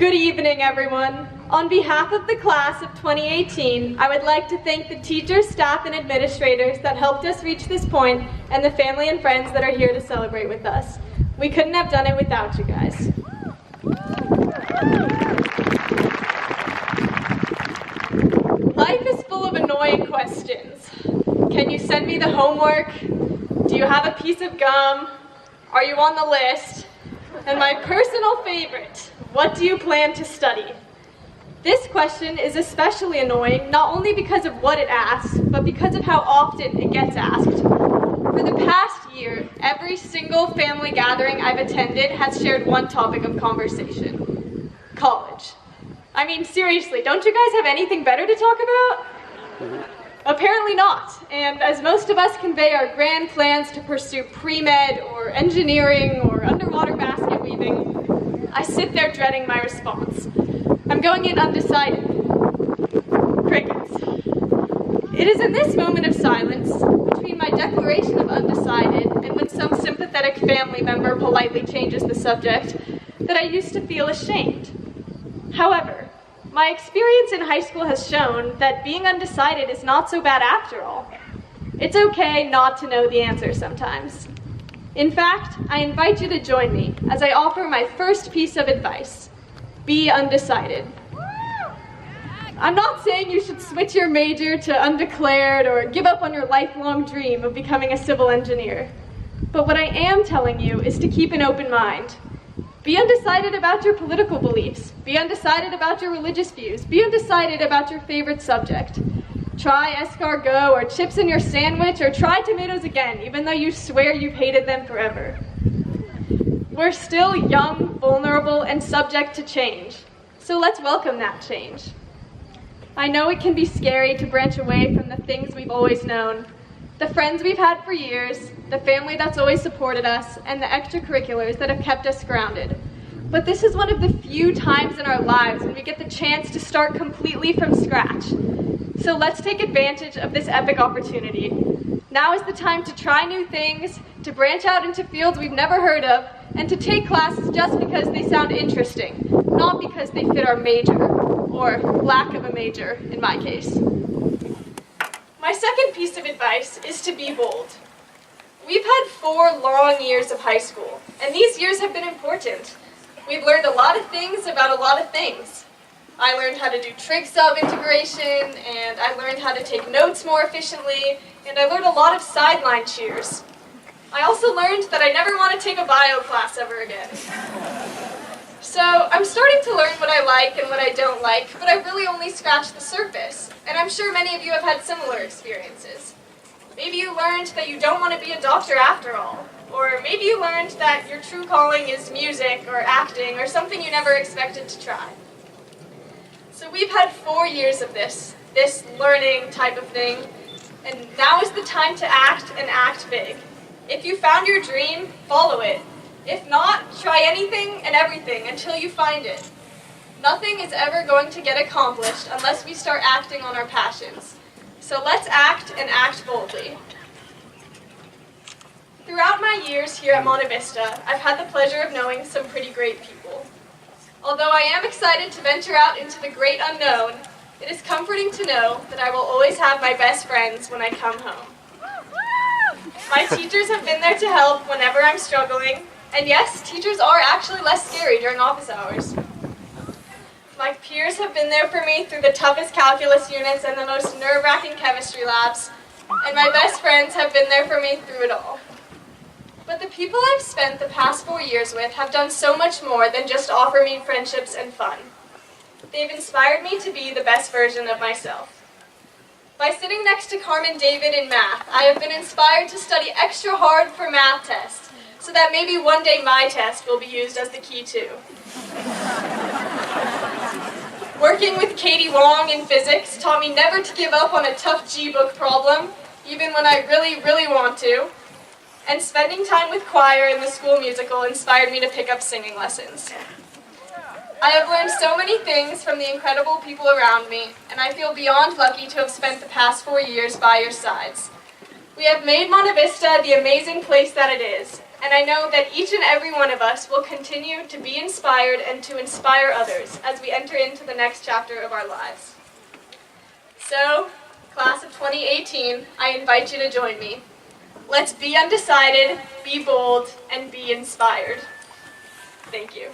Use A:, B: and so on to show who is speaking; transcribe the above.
A: Good evening, everyone. On behalf of the class of 2018, I would like to thank the teachers, staff, and administrators that helped us reach this point, and the family and friends that are here to celebrate with us. We couldn't have done it without you guys. Life is full of annoying questions. Can you send me the homework? Do you have a piece of gum? Are you on the list? And my personal favorite, what do you plan to study? This question is especially annoying not only because of what it asks, but because of how often it gets asked. For the past year, every single family gathering I've attended has shared one topic of conversation: college. I mean, seriously, don't you guys have anything better to talk about? Apparently not, and as most of us convey our grand plans to pursue pre-med or engineering or underwater basket weaving, I sit there dreading my response. I'm going in undecided. Crickets. It is in this moment of silence, between my declaration of undecided and when some sympathetic family member politely changes the subject, that I used to feel ashamed. However, my experience in high school has shown that being undecided is not so bad after all. It's okay not to know the answer sometimes. In fact, I invite you to join me as I offer my first piece of advice: be undecided. I'm not saying you should switch your major to undeclared or give up on your lifelong dream of becoming a civil engineer. But what I am telling you is to keep an open mind. Be undecided about your political beliefs. Be undecided about your religious views. Be undecided about your favorite subject. Try escargot or chips in your sandwich, or try tomatoes again, even though you swear you've hated them forever. We're still young, vulnerable, and subject to change. So let's welcome that change. I know it can be scary to branch away from the things we've always known, the friends we've had for years, the family that's always supported us, and the extracurriculars that have kept us grounded. But this is one of the few times in our lives when we get the chance to start completely from scratch. So let's take advantage of this epic opportunity. Now is the time to try new things, to branch out into fields we've never heard of, and to take classes just because they sound interesting, not because they fit our major, or lack of a major in my case. My second piece of advice is to be bold. We've had 4 long years of high school, and these years have been important. We've learned a lot of things about a lot of things. I learned how to do trig sub integration, and I learned how to take notes more efficiently, and I learned a lot of sideline cheers. I also learned that I never want to take a bio class ever again. So I'm starting to learn what I like and what I don't like, but I really only scratched the surface, and I'm sure many of you have had similar experiences. Maybe you learned that you don't want to be a doctor after all, or maybe you learned that your true calling is music or acting or something you never expected to try. So we've had 4 years of this learning type of thing, and now is the time to act and act big. If you found your dream, follow it. If not, try anything and everything until you find it. Nothing is ever going to get accomplished unless we start acting on our passions. So let's act and act boldly. Throughout my years here at Monte Vista, I've had the pleasure of knowing some pretty great people. Although I am excited to venture out into the great unknown, it is comforting to know that I will always have my best friends when I come home. My teachers have been there to help whenever I'm struggling, and yes, teachers are actually less scary during office hours. My peers have been there for me through the toughest calculus units and the most nerve-wracking chemistry labs, and my best friends have been there for me through it all. But the people I've spent the past 4 years with have done so much more than just offer me friendships and fun. They've inspired me to be the best version of myself. By sitting next to Carmen David in math, I have been inspired to study extra hard for math tests, so that maybe one day my test will be used as the key too. Working with Katie Wong in physics taught me never to give up on a tough G-book problem, even when I really, really want to. And spending time with choir in the school musical inspired me to pick up singing lessons. I have learned so many things from the incredible people around me, and I feel beyond lucky to have spent the past 4 years by your sides. We have made Monte Vista the amazing place that it is, and I know that each and every one of us will continue to be inspired and to inspire others as we enter into the next chapter of our lives. So, class of 2018, I invite you to join me. Let's be undecided, be bold, and be inspired. Thank you.